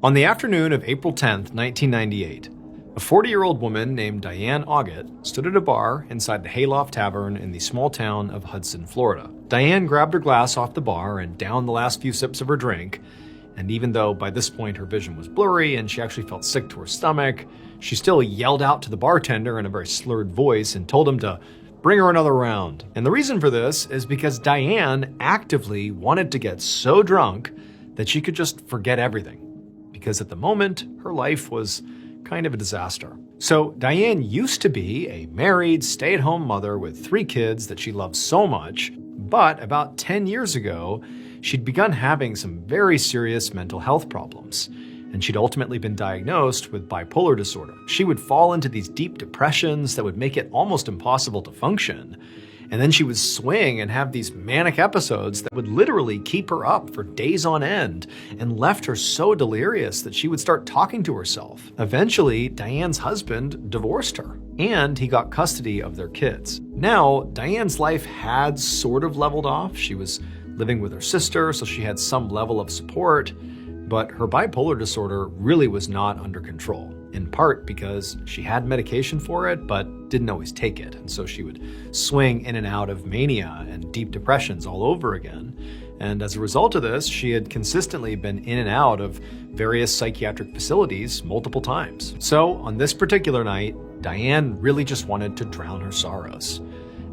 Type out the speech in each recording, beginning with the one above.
On the afternoon of April 10th, 1998, a 40-year-old woman named Diane Auget stood at a bar inside the Hayloft Tavern in the small town of Hudson, Florida. Diane grabbed her glass off the bar and downed the last few sips of her drink, and even though by this point her vision was blurry and she actually felt sick to her stomach, she still yelled out to the bartender in a very slurred voice and told him to bring her another round. And the reason for this is because Diane actively wanted to get so drunk that she could just forget everything. Because at the moment, her life was kind of a disaster. So Diane used to be a married, stay-at-home mother with 3 kids that she loved so much, but about 10 years ago, she'd begun having some very serious mental health problems, and she'd ultimately been diagnosed with bipolar disorder. She would fall into these deep depressions that would make it almost impossible to function. And then she would swing and have these manic episodes that would literally keep her up for days on end and left her so delirious that she would start talking to herself. Eventually, Diane's husband divorced her, and he got custody of their kids. Now, Diane's life had sort of leveled off. She was living with her sister, so she had some level of support, but her bipolar disorder really was not under control, in part because she had medication for it, but didn't always take it. And so she would swing in and out of mania and deep depressions all over again. And as a result of this, she had consistently been in and out of various psychiatric facilities multiple times. So on this particular night, Diane really just wanted to drown her sorrows.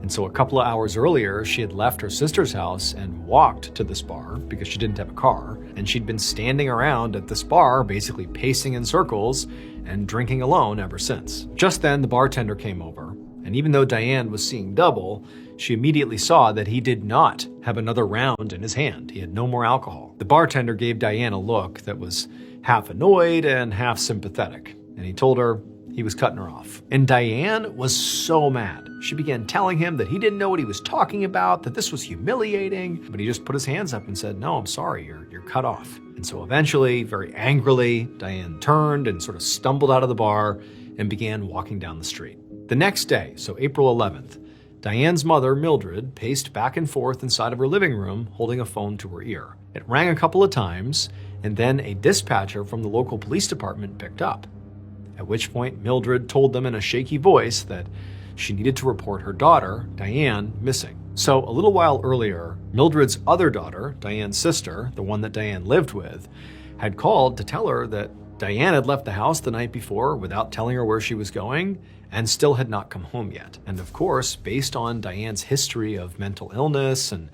And so a couple of hours earlier, she had left her sister's house and walked to this bar because she didn't have a car. And she'd been standing around at this bar, basically pacing in circles and drinking alone ever since. Just then, the bartender came over. And even though Diane was seeing double, she immediately saw that he did not have another round in his hand. He had no more alcohol. The bartender gave Diane a look that was half annoyed and half sympathetic. And he told her he was cutting her off. And Diane was so mad. She began telling him that he didn't know what he was talking about, that this was humiliating, but he just put his hands up and said, "No, I'm sorry, you're cut off." And so eventually, very angrily, Diane turned and sort of stumbled out of the bar and began walking down the street. The next day, so April 11th, Diane's mother, Mildred, paced back and forth inside of her living room, holding a phone to her ear. It rang a couple of times, and then a dispatcher from the local police department picked up. At which point, Mildred told them in a shaky voice that she needed to report her daughter, Diane, missing. So a little while earlier, Mildred's other daughter, Diane's sister, the one that Diane lived with, had called to tell her that Diane had left the house the night before without telling her where she was going and still had not come home yet. And of course, based on Diane's history of mental illness and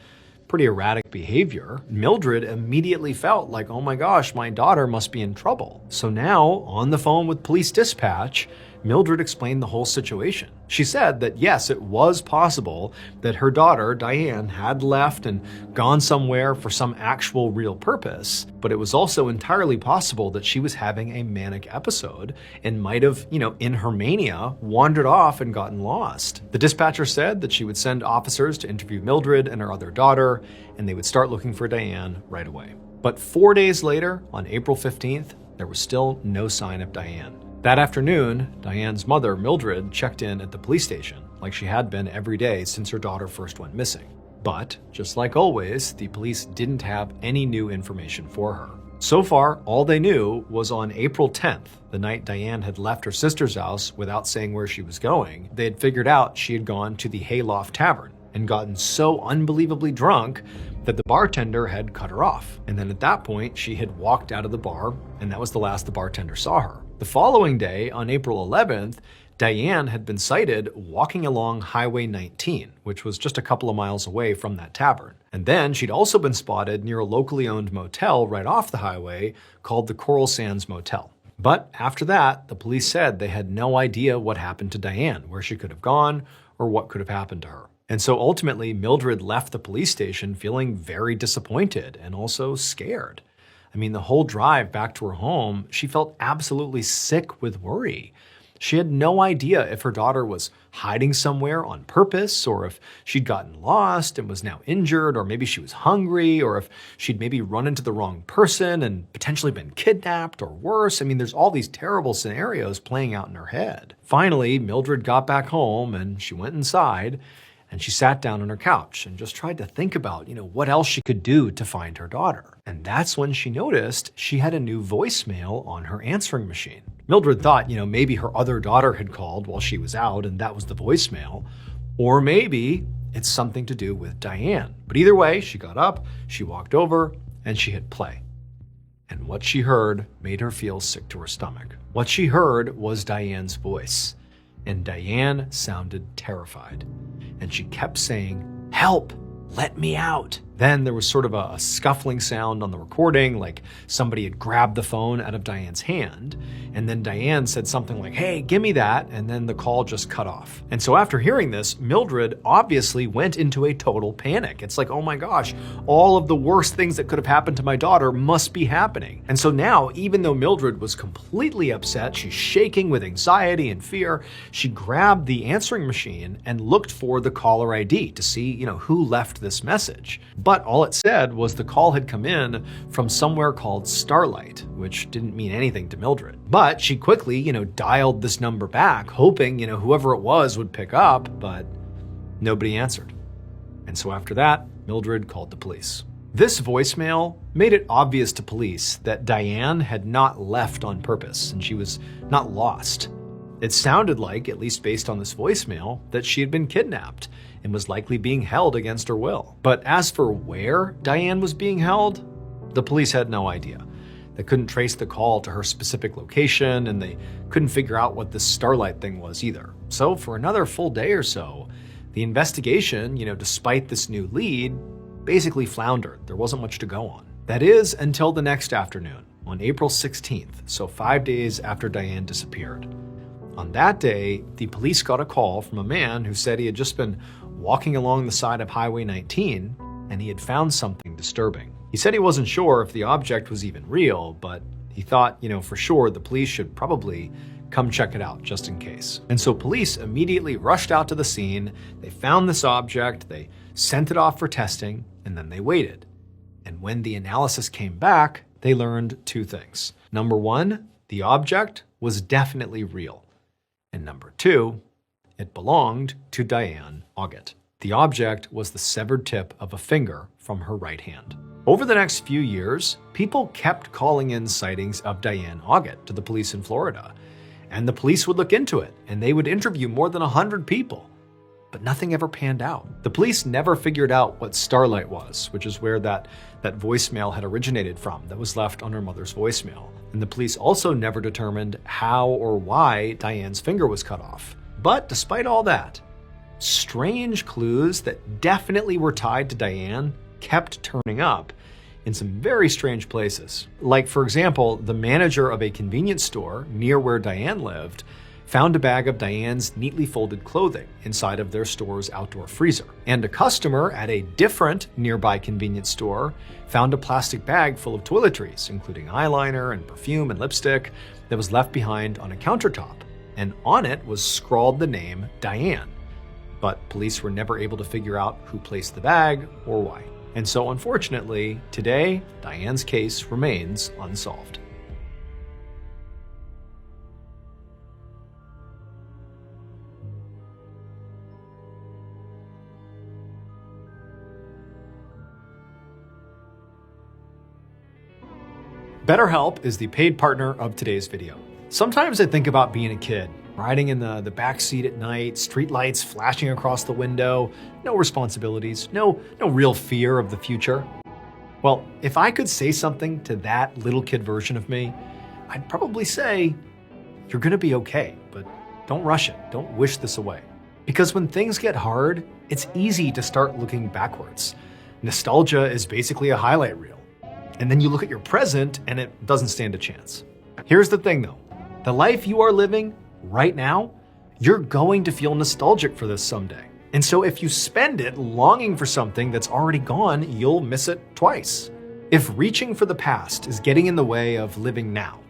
pretty erratic behavior, Mildred immediately felt like, oh my gosh, my daughter must be in trouble. So now, on the phone with police dispatch, Mildred explained the whole situation. She said that yes, it was possible that her daughter, Diane, had left and gone somewhere for some actual real purpose, but it was also entirely possible that she was having a manic episode and might have, in her mania, wandered off and gotten lost. The dispatcher said that she would send officers to interview Mildred and her other daughter, and they would start looking for Diane right away. But 4 days later, on April 15th, there was still no sign of Diane. That afternoon, Diane's mother, Mildred, checked in at the police station, like she had been every day since her daughter first went missing. But, just like always, the police didn't have any new information for her. So far, all they knew was on April 10th, the night Diane had left her sister's house without saying where she was going, they had figured out she had gone to the Hayloft Tavern and gotten so unbelievably drunk that the bartender had cut her off. And then at that point, she had walked out of the bar, and that was the last the bartender saw her. The following day, on April 11th, Diane had been sighted walking along Highway 19, which was just a couple of miles away from that tavern. And then she'd also been spotted near a locally owned motel right off the highway called the Coral Sands Motel. But after that, the police said they had no idea what happened to Diane, where she could have gone, or what could have happened to her. And so ultimately, Mildred left the police station feeling very disappointed and also scared. I mean, the whole drive back to her home, she felt absolutely sick with worry. She had no idea if her daughter was hiding somewhere on purpose, or if she'd gotten lost and was now injured, or maybe she was hungry, or if she'd maybe run into the wrong person and potentially been kidnapped, or worse. I mean, there's all these terrible scenarios playing out in her head. Finally, Mildred got back home and she went inside, And she sat down on her couch and just tried to think about, what else she could do to find her daughter. And that's when she noticed she had a new voicemail on her answering machine. Mildred thought, maybe her other daughter had called while she was out and that was the voicemail. Or maybe it's something to do with Diane. But either way, she got up, she walked over, and she hit play. And what she heard made her feel sick to her stomach. What she heard was Diane's voice. And Diane sounded terrified. And she kept saying, "Help! Let me out!" Then there was sort of a scuffling sound on the recording, like somebody had grabbed the phone out of Diane's hand. And then Diane said something like, "Hey, give me that." And then the call just cut off. And so after hearing this, Mildred obviously went into a total panic. It's like, oh my gosh, all of the worst things that could have happened to my daughter must be happening. And so now, even though Mildred was completely upset, she's shaking with anxiety and fear, she grabbed the answering machine and looked for the caller ID to see, who left this message. But all it said was the call had come in from somewhere called Starlight, which didn't mean anything to Mildred. But she quickly, dialed this number back, hoping, whoever it was would pick up, but nobody answered. And so after that, Mildred called the police. This voicemail made it obvious to police that Diane had not left on purpose and she was not lost. It sounded like, at least based on this voicemail, that she had been kidnapped and was likely being held against her will. But as for where Diane was being held, the police had no idea. They couldn't trace the call to her specific location, and they couldn't figure out what this Starlight thing was either. So for another full day or so, the investigation, despite this new lead, basically floundered. There wasn't much to go on. That is, until the next afternoon, on April 16th, so 5 days after Diane disappeared. On that day, the police got a call from a man who said he had just been walking along the side of Highway 19 and he had found something disturbing. He said he wasn't sure if the object was even real, but he thought, for sure the police should probably come check it out just in case. And so police immediately rushed out to the scene. They found this object, they sent it off for testing, and then they waited. And when the analysis came back, they learned two things. Number one, the object was definitely real. And number two, it belonged to Diane Auget. The object was the severed tip of a finger from her right hand. Over the next few years, people kept calling in sightings of Diane Auget to the police in Florida. And the police would look into it, and they would interview more than 100 people. But nothing ever panned out. The police never figured out what Starlight was, which is where that voicemail had originated from that was left on her mother's voicemail. And the police also never determined how or why Diane's finger was cut off. But despite all that, strange clues that definitely were tied to Diane kept turning up in some very strange places. Like, for example, the manager of a convenience store near where Diane lived found a bag of Diane's neatly folded clothing inside of their store's outdoor freezer. And a customer at a different nearby convenience store found a plastic bag full of toiletries, including eyeliner and perfume and lipstick, that was left behind on a countertop. And on it was scrawled the name Diane. But police were never able to figure out who placed the bag or why. And so unfortunately, today, Diane's case remains unsolved. BetterHelp is the paid partner of today's video. Sometimes I think about being a kid, riding in the back seat at night, street lights flashing across the window, no responsibilities, no real fear of the future. Well, if I could say something to that little kid version of me, I'd probably say, you're gonna be okay, but don't rush it. Don't wish this away. Because when things get hard, it's easy to start looking backwards. Nostalgia is basically a highlight reel. And then you look at your present and it doesn't stand a chance. Here's the thing though, the life you are living right now, you're going to feel nostalgic for this someday. And so if you spend it longing for something that's already gone, you'll miss it twice. If reaching for the past is getting in the way of living now,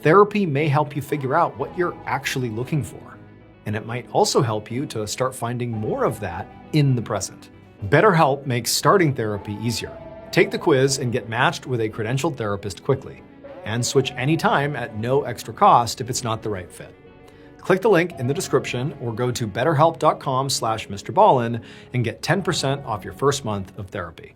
therapy may help you figure out what you're actually looking for. And it might also help you to start finding more of that in the present. BetterHelp makes starting therapy easier. Take the quiz and get matched with a credentialed therapist quickly, and switch anytime at no extra cost if it's not the right fit. Click the link in the description or go to betterhelp.com/MrBallen and get 10% off your first month of therapy.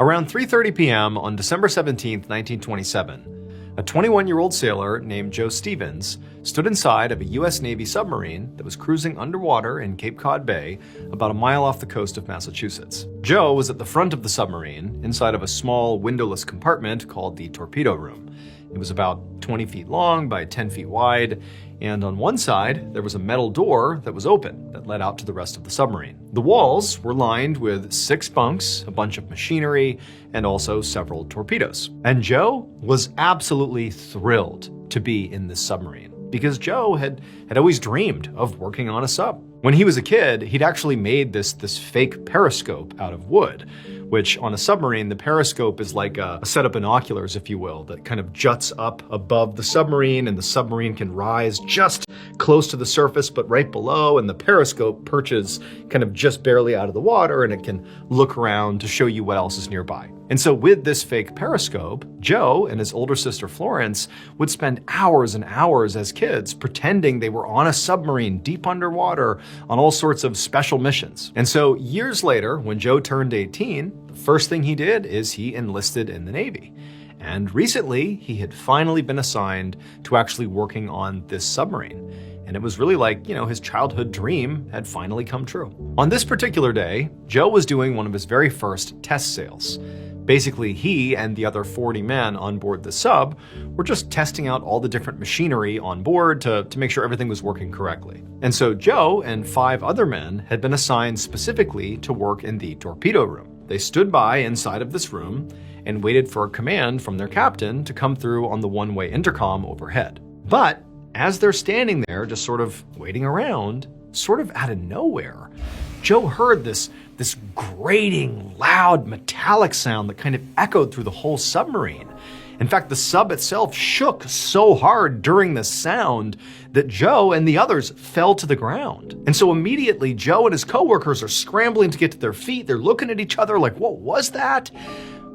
Around 3:30 p.m. on December 17, 1927, a 21-year-old sailor named Joe Stevens stood inside of a U.S. Navy submarine that was cruising underwater in Cape Cod Bay, about a mile off the coast of Massachusetts. Joe was at the front of the submarine, inside of a small windowless compartment called the torpedo room. It was about 20 feet long by 10 feet wide, and on one side, there was a metal door that was open that led out to the rest of the submarine. The walls were lined with 6 bunks, a bunch of machinery, and also several torpedoes. And Joe was absolutely thrilled to be in this submarine, because Joe had always dreamed of working on a sub. When he was a kid, he'd actually made this fake periscope out of wood, which on a submarine, the periscope is like a set of binoculars, if you will, that kind of juts up above the submarine, and the submarine can rise just close to the surface, but right below, and the periscope perches kind of just barely out of the water, and it can look around to show you what else is nearby. And so with this fake periscope, Joe and his older sister Florence would spend hours and hours as kids pretending they were on a submarine deep underwater on all sorts of special missions. And so years later, when Joe turned 18, the first thing he did is he enlisted in the Navy. And recently, he had finally been assigned to actually working on this submarine. And it was really like, his childhood dream had finally come true. On this particular day, Joe was doing one of his very first test sails. Basically, he and the other 40 men on board the sub were just testing out all the different machinery on board to make sure everything was working correctly. And so Joe and 5 other men had been assigned specifically to work in the torpedo room. They stood by inside of this room and waited for a command from their captain to come through on the one-way intercom overhead. But as they're standing there, just sort of waiting around, sort of out of nowhere, Joe heard this grating, loud, metallic sound that kind of echoed through the whole submarine. In fact, the sub itself shook so hard during this sound that Joe and the others fell to the ground. And so immediately, Joe and his coworkers are scrambling to get to their feet. They're looking at each other like, what was that?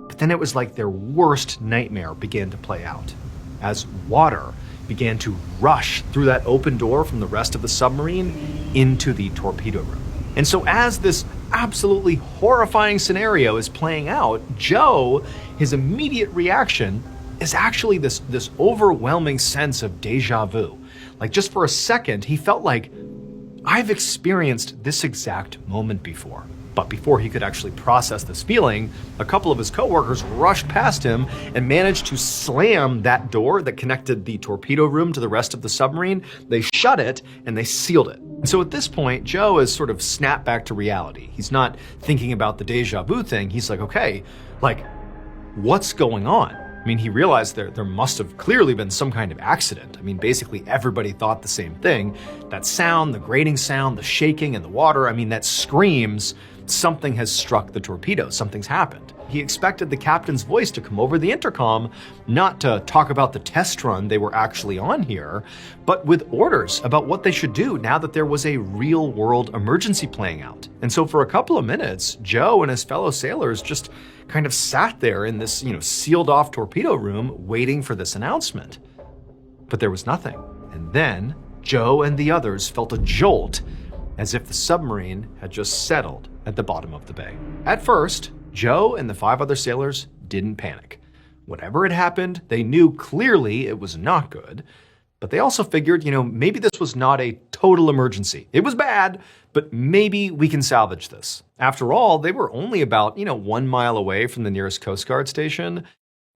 But then it was like their worst nightmare began to play out, as water began to rush through that open door from the rest of the submarine into the torpedo room. And so as this absolutely horrifying scenario is playing out, Joe, his immediate reaction is actually this overwhelming sense of deja vu. Like, just for a second, he felt like, I've experienced this exact moment before. But before he could actually process this feeling, a couple of his coworkers rushed past him and managed to slam that door that connected the torpedo room to the rest of the submarine. They shut it and they sealed it. And so at this point, Joe has sort of snapped back to reality. He's not thinking about the deja vu thing. He's like, okay, what's going on? I mean, he realized there must have clearly been some kind of accident. I mean, basically everybody thought the same thing. That sound, the grating sound, the shaking in the water, I mean, that screams something has struck the torpedo, something's happened. He expected the captain's voice to come over the intercom, not to talk about the test run they were actually on here, but with orders about what they should do now that there was a real-world emergency playing out. And so for a couple of minutes, Joe and his fellow sailors just kind of sat there in this, sealed-off torpedo room waiting for this announcement. But there was nothing. And then Joe and the others felt a jolt, as if the submarine had just settled at the bottom of the bay. At first, Joe and the 5 other sailors didn't panic. Whatever had happened, they knew clearly it was not good, but they also figured, maybe this was not a total emergency. It was bad, but maybe we can salvage this. After all, they were only about, 1 mile away from the nearest Coast Guard station.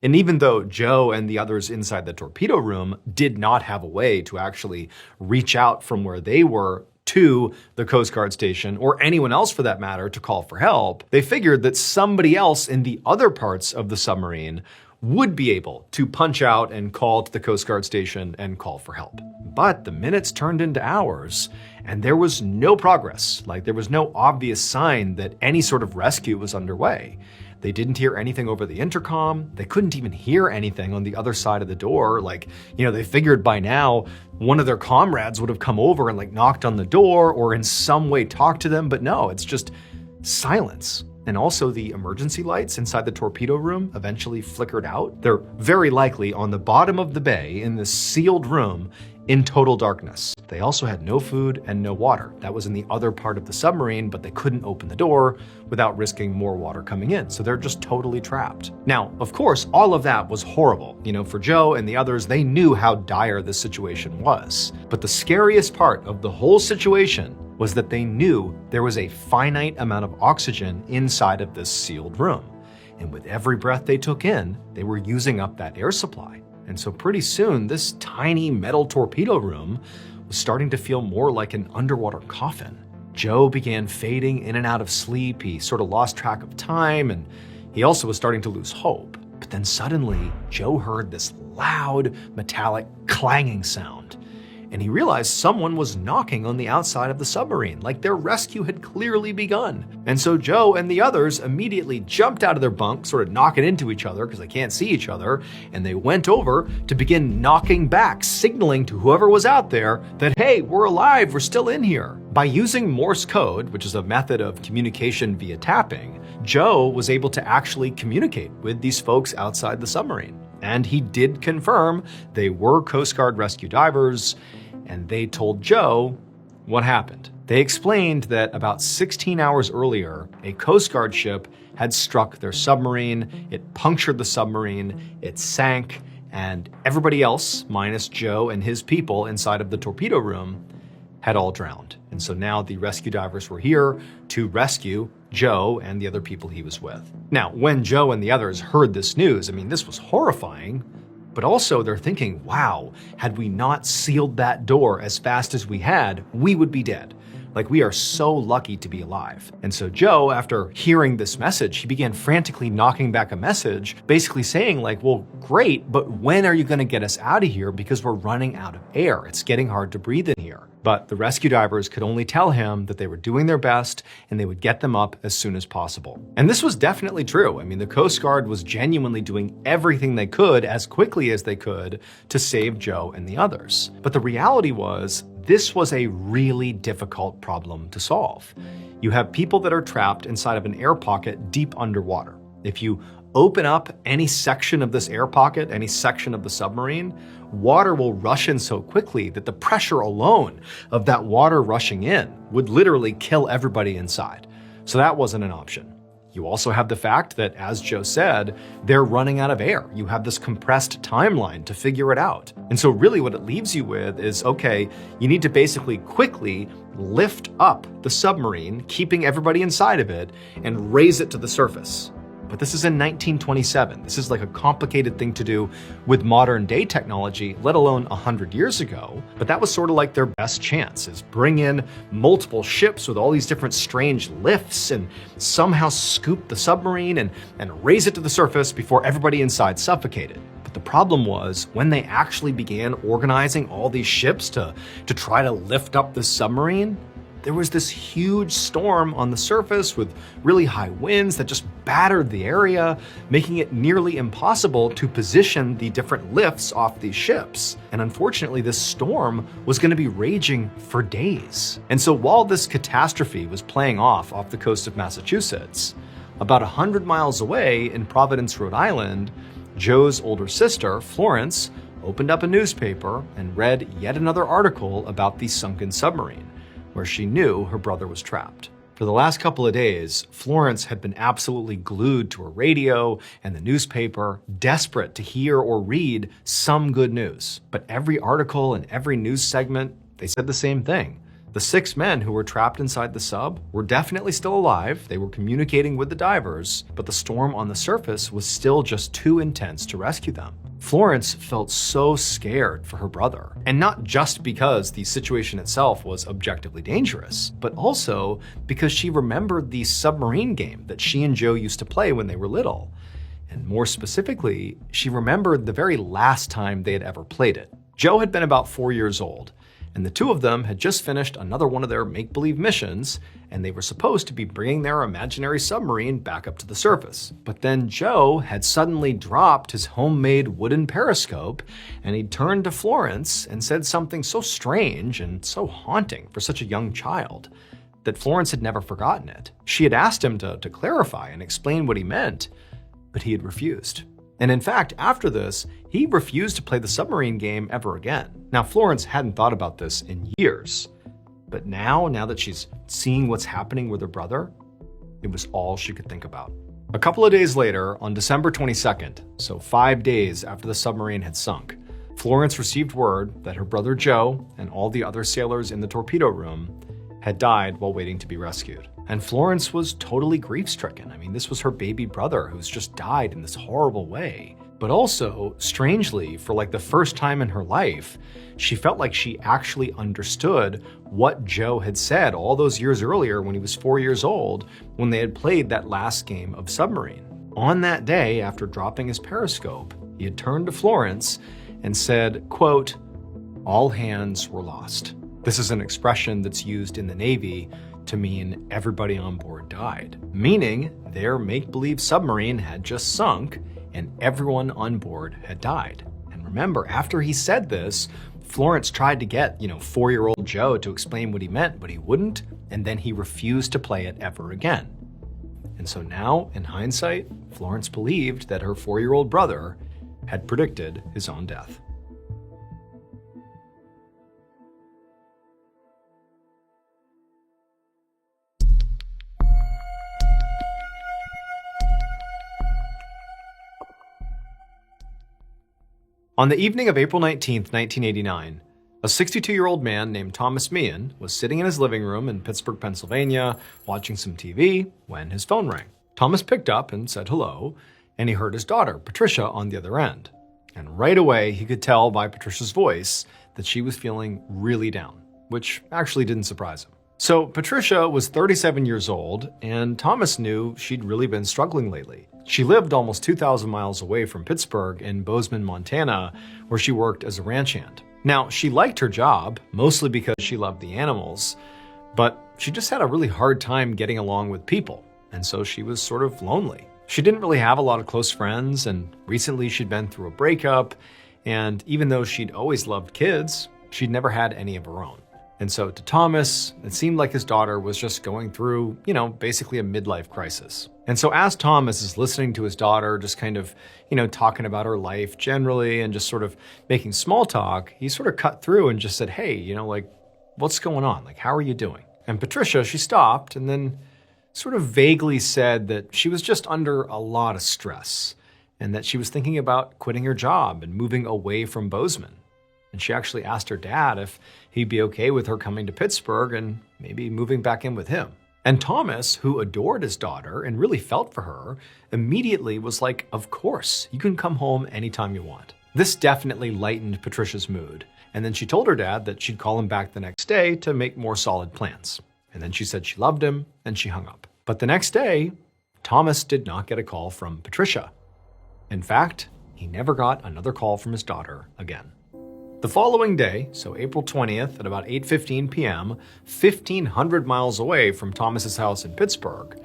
And even though Joe and the others inside the torpedo room did not have a way to actually reach out from where they were to the Coast Guard station, or anyone else for that matter, to call for help, they figured that somebody else in the other parts of the submarine would be able to punch out and call to the Coast Guard station and call for help. But the minutes turned into hours, and there was no progress. There was no obvious sign that any sort of rescue was underway. They didn't hear anything over the intercom. They couldn't even hear anything on the other side of the door. They figured by now one of their comrades would have come over and knocked on the door or in some way talked to them. But no, it's just silence. and also the emergency lights inside the torpedo room eventually flickered out. They're very likely on the bottom of the bay in this sealed room in total darkness. They also had no food and no water. That was in the other part of the submarine, but they couldn't open the door without risking more water coming in. So they're just totally trapped. Now, of course, all of that was horrible. For Joe and the others, they knew how dire this situation was. But the scariest part of the whole situation was that they knew there was a finite amount of oxygen inside of this sealed room. And with every breath they took in, they were using up that air supply. And so pretty soon, this tiny metal torpedo room was starting to feel more like an underwater coffin. Joe began fading in and out of sleep. He sort of lost track of time, and he also was starting to lose hope. But then suddenly, Joe heard this loud, metallic clanging sound. And he realized someone was knocking on the outside of the submarine, like their rescue had clearly begun. And so Joe and the others immediately jumped out of their bunk, sort of knocking into each other because they can't see each other, and they went over to begin knocking back, signaling to whoever was out there that, hey, we're alive, we're still in here. By using Morse code, which is a method of communication via tapping, Joe was able to actually communicate with these folks outside the submarine. And he did confirm they were Coast Guard rescue divers, and they told Joe what happened. They explained that about 16 hours earlier, a Coast Guard ship had struck their submarine, it punctured the submarine, it sank, and everybody else, minus Joe and his people inside of the torpedo room, had all drowned. And so now the rescue divers were here to rescue Joe and the other people he was with. Now, when Joe and the others heard this news, this was horrifying, but also they're thinking, wow, had we not sealed that door as fast as we had, we would be dead. Like, we are so lucky to be alive. And so Joe, after hearing this message, he began frantically knocking back a message, basically saying like, well, great, but when are you gonna get us out of here? Because we're running out of air. It's getting hard to breathe in here. But the rescue divers could only tell him that they were doing their best and they would get them up as soon as possible. And this was definitely true. The Coast Guard was genuinely doing everything they could as quickly as they could to save Joe and the others. But the reality was, this was a really difficult problem to solve. You have people that are trapped inside of an air pocket deep underwater. If you open up any section of this air pocket, any section of the submarine, water will rush in so quickly that the pressure alone of that water rushing in would literally kill everybody inside. So that wasn't an option. You also have the fact that, as Joe said, they're running out of air. You have this compressed timeline to figure it out. And so really what it leaves you with is, okay, you need to basically quickly lift up the submarine, keeping everybody inside of it, and raise it to the surface. But this is in 1927. This is like a complicated thing to do with modern day technology, let alone 100 years ago. But that was sort of like their best chance, is bring in multiple ships with all these different strange lifts and somehow scoop the submarine and raise it to the surface before everybody inside suffocated. But the problem was, when they actually began organizing all these ships to try to lift up the submarine, there was this huge storm on the surface with really high winds that just battered the area, making it nearly impossible to position the different lifts off these ships. And unfortunately, this storm was going to be raging for days. And so while this catastrophe was playing off the coast of Massachusetts, about 100 miles away in Providence, Rhode Island, Joe's older sister, Florence, opened up a newspaper and read yet another article about the sunken submarine, where she knew her brother was trapped. For the last couple of days, Florence had been absolutely glued to her radio and the newspaper, desperate to hear or read some good news. But every article and every news segment, they said the same thing. The 6 men who were trapped inside the sub were definitely still alive. They were communicating with the divers, but the storm on the surface was still just too intense to rescue them. Florence felt so scared for her brother, and not just because the situation itself was objectively dangerous, but also because she remembered the submarine game that she and Joe used to play when they were little. And more specifically, she remembered the very last time they had ever played it. Joe had been about 4 years old, and the two of them had just finished another one of their make-believe missions, and they were supposed to be bringing their imaginary submarine back up to the surface. But then Joe had suddenly dropped his homemade wooden periscope, and he turned to Florence and said something so strange and so haunting for such a young child. that Florence had never forgotten it. She had asked him to clarify and explain what he meant, but he had refused. And in fact, after this, he refused to play the submarine game ever again. Now, Florence hadn't thought about this in years, but now that she's seeing what's happening with her brother, it was all she could think about. A couple of days later, on December 22nd, so 5 days after the submarine had sunk, Florence received word that her brother Joe and all the other sailors in the torpedo room had died while waiting to be rescued. And Florence was totally grief-stricken. I mean, this was her baby brother who's just died in this horrible way. But also, strangely, for like the first time in her life, she felt like she actually understood what Joe had said all those years earlier when he was 4 years old, when they had played that last game of submarine. On that day, after dropping his periscope, he had turned to Florence and said, quote, "All hands were lost." This is an expression that's used in the Navy to mean everybody on board died, meaning their make-believe submarine had just sunk and everyone on board had died. And remember, after he said this, Florence tried to get, 4-year-old Joe to explain what he meant, but he wouldn't, and then he refused to play it ever again. And so now, in hindsight, Florence believed that her 4-year-old brother had predicted his own death. On the evening of April 19th, 1989, a 62-year-old man named Thomas Meehan was sitting in his living room in Pittsburgh, Pennsylvania, watching some TV when his phone rang. Thomas picked up and said hello, and he heard his daughter, Patricia, on the other end. And right away, he could tell by Patricia's voice that she was feeling really down, which actually didn't surprise him. So Patricia was 37 years old, and Thomas knew she'd really been struggling lately. She lived almost 2,000 miles away from Pittsburgh in Bozeman, Montana, where she worked as a ranch hand. Now, she liked her job, mostly because she loved the animals, but she just had a really hard time getting along with people, and so she was sort of lonely. She didn't really have a lot of close friends, and recently she'd been through a breakup, and even though she'd always loved kids, she'd never had any of her own. And so to Thomas, it seemed like his daughter was just going through, basically a midlife crisis. And so as Thomas is listening to his daughter, just kind of, talking about her life generally and just sort of making small talk, he sort of cut through and just said, "Hey, what's going on? Like, how are you doing?" And Patricia, she stopped and then sort of vaguely said that she was just under a lot of stress and that she was thinking about quitting her job and moving away from Bozeman. And she actually asked her dad if he'd be okay with her coming to Pittsburgh and maybe moving back in with him. And Thomas, who adored his daughter and really felt for her, immediately was like, "Of course, you can come home anytime you want." This definitely lightened Patricia's mood. And then she told her dad that she'd call him back the next day to make more solid plans. And then she said she loved him and she hung up. But the next day, Thomas did not get a call from Patricia. In fact, he never got another call from his daughter again. The following day, so April 20th at about 8:15 p.m., 1,500 miles away from Thomas's house in Pittsburgh,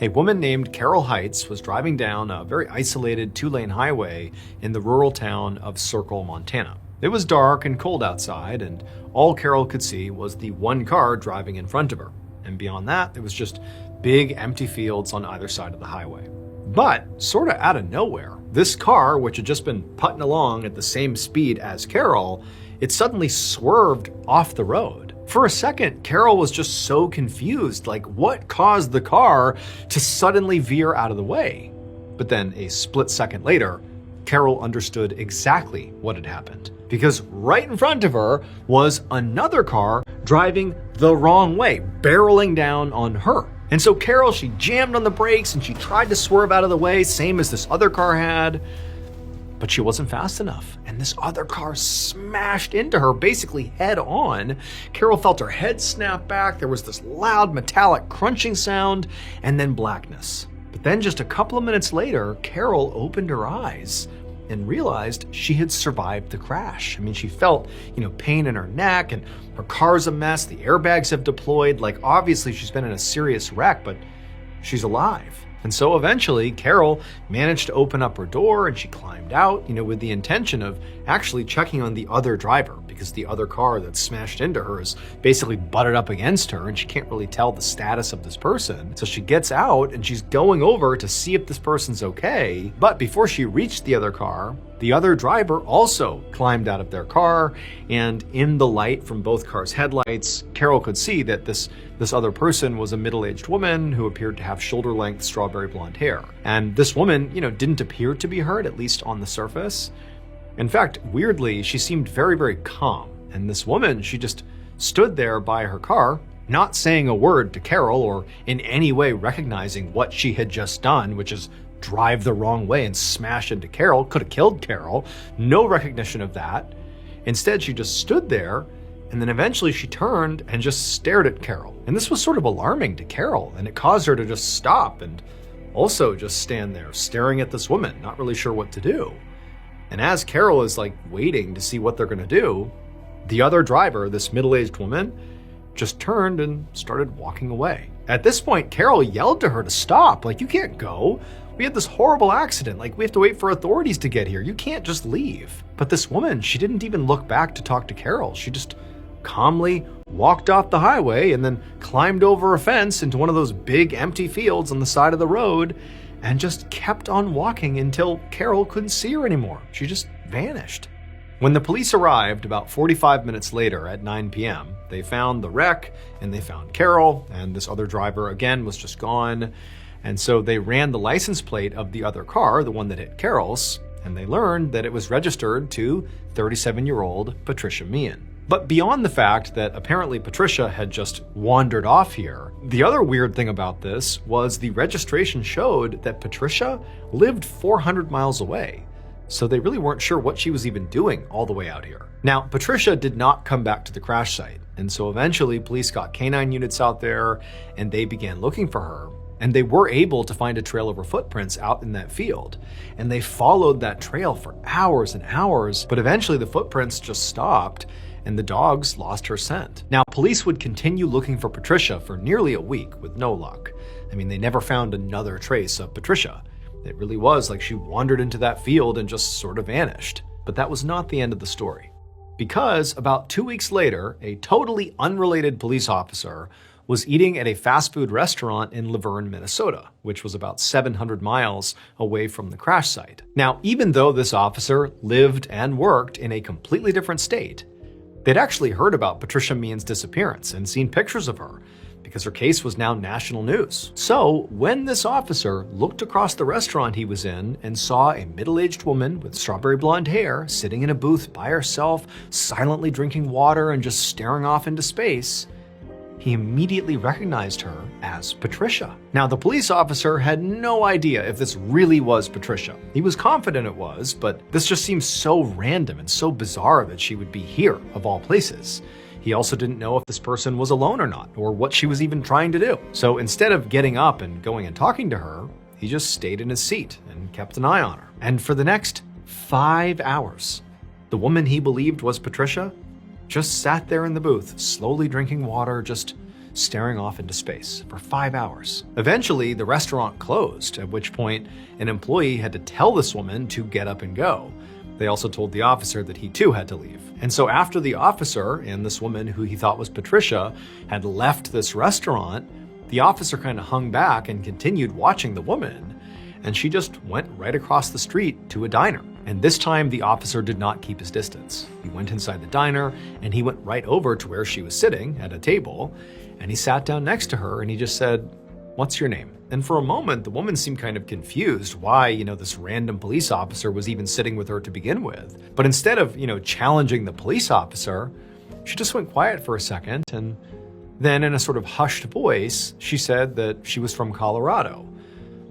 a woman named Carol Heitz was driving down a very isolated 2-lane highway in the rural town of Circle, Montana. It was dark and cold outside, and all Carol could see was the one car driving in front of her. And beyond that, there was just big empty fields on either side of the highway. But, sort of out of nowhere, this car, which had just been putting along at the same speed as Carol, it suddenly swerved off the road. For a second, Carol was just so confused, like what caused the car to suddenly veer out of the way? But then a split second later, Carol understood exactly what had happened. Because right in front of her was another car driving the wrong way, barreling down on her. And so Carol, she jammed on the brakes and she tried to swerve out of the way, same as this other car had, but she wasn't fast enough. And this other car smashed into her, basically head on. Carol felt her head snap back. There was this loud metallic crunching sound and then blackness. But then just a couple of minutes later, Carol opened her eyes and realized she had survived the crash. I mean, she felt, pain in her neck and her car's a mess. The airbags have deployed. Like, obviously she's been in a serious wreck, but she's alive. And so eventually Carol managed to open up her door and she climbed out, with the intention of actually checking on the other driver because the other car that smashed into her is basically butted up against her and she can't really tell the status of this person. So she gets out and she's going over to see if this person's okay. But before she reached the other car, the other driver also climbed out of their car, and in the light from both cars' headlights, Carol could see that this other person was a middle-aged woman who appeared to have shoulder-length strawberry blonde hair. And this woman, didn't appear to be hurt, at least on the surface. In fact, weirdly, she seemed very, very calm. And this woman, she just stood there by her car, not saying a word to Carol or in any way recognizing what she had just done, which is drive the wrong way and smash into Carol. Could have killed Carol. No recognition of that. Instead, she just stood there, and then eventually she turned and just stared at Carol. And this was sort of alarming to Carol, and it caused her to just stop and also just stand there staring at this woman, not really sure what to do. And as Carol is waiting to see what they're going to do, the other driver, this middle-aged woman, just turned and started walking away. At this point, Carol yelled to her to stop. You can't go. We had this horrible accident. We have to wait for authorities to get here. You can't just leave. But this woman, she didn't even look back to talk to Carol. She just calmly walked off the highway and then climbed over a fence into one of those big empty fields on the side of the road and just kept on walking until Carol couldn't see her anymore. She just vanished. When the police arrived about 45 minutes later at 9 p.m., they found the wreck and they found Carol, and this other driver again was just gone. And so they ran the license plate of the other car, the one that hit Carol's, and they learned that it was registered to 37-year-old Patricia Meehan. But beyond the fact that apparently Patricia had just wandered off here, the other weird thing about this was the registration showed that Patricia lived 400 miles away. So they really weren't sure what she was even doing all the way out here. Now, Patricia did not come back to the crash site, and so eventually police got canine units out there and they began looking for her. And they were able to find a trail of her footprints out in that field. And they followed that trail for hours and hours, but eventually the footprints just stopped and the dogs lost her scent. Now, police would continue looking for Patricia for nearly a week with no luck. They never found another trace of Patricia. It really was like she wandered into that field and just sort of vanished. But that was not the end of the story. Because about 2 weeks later, a totally unrelated police officer was eating at a fast food restaurant in Laverne, Minnesota, which was about 700 miles away from the crash site. Now, even though this officer lived and worked in a completely different state, they'd actually heard about Patricia Meehan's disappearance and seen pictures of her because her case was now national news. So when this officer looked across the restaurant he was in and saw a middle-aged woman with strawberry blonde hair sitting in a booth by herself, silently drinking water and just staring off into space, he immediately recognized her as Patricia. Now, the police officer had no idea if this really was Patricia. He was confident it was, but this just seems so random and so bizarre that she would be here, of all places. He also didn't know if this person was alone or not, or what she was even trying to do. So instead of getting up and going and talking to her, he just stayed in his seat and kept an eye on her. And for the next 5 hours, the woman he believed was Patricia just sat there in the booth, slowly drinking water, just staring off into space for 5 hours. Eventually, the restaurant closed, at which point an employee had to tell this woman to get up and go. They also told the officer that he too had to leave. And so after the officer and this woman who he thought was Patricia had left this restaurant, the officer kind of hung back and continued watching the woman, and she just went right across the street to a diner. And this time, the officer did not keep his distance. He went inside the diner, and he went right over to where she was sitting at a table, and he sat down next to her, and he just said, "What's your name?" And for a moment, the woman seemed kind of confused why, this random police officer was even sitting with her to begin with. But instead of, challenging the police officer, she just went quiet for a second, and then in a sort of hushed voice, she said that she was from Colorado.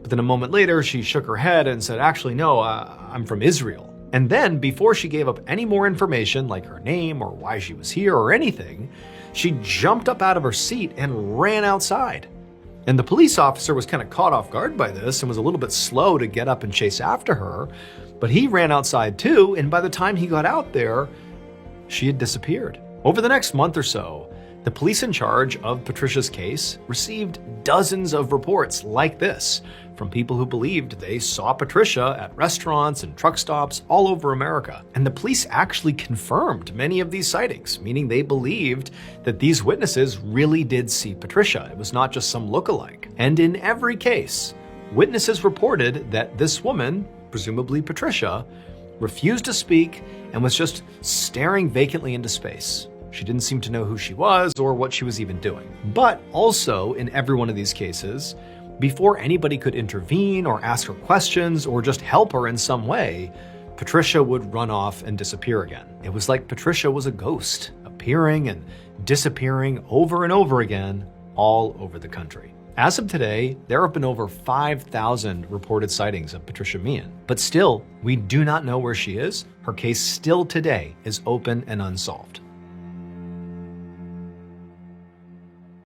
But then a moment later, she shook her head and said, "Actually, no, I'm from Israel." And then, before she gave up any more information, like her name or why she was here or anything, she jumped up out of her seat and ran outside. And the police officer was kind of caught off guard by this and was a little bit slow to get up and chase after her. But he ran outside too, and by the time he got out there, she had disappeared. Over the next month or so, The police in charge of Patricia's case received dozens of reports like this from people who believed they saw Patricia at restaurants and truck stops all over America. And the police actually confirmed many of these sightings, meaning they believed that these witnesses really did see Patricia. It was not just some lookalike. And in every case, witnesses reported that this woman, presumably Patricia, refused to speak and was just staring vacantly into space. She didn't seem to know who she was or what she was even doing. But also, in every one of these cases, before anybody could intervene or ask her questions or just help her in some way, Patricia would run off and disappear again. It was like Patricia was a ghost, appearing and disappearing over and over again all over the country. As of today, there have been over 5,000 reported sightings of Patricia Meehan. But still, we do not know where she is. Her case still today is open and unsolved.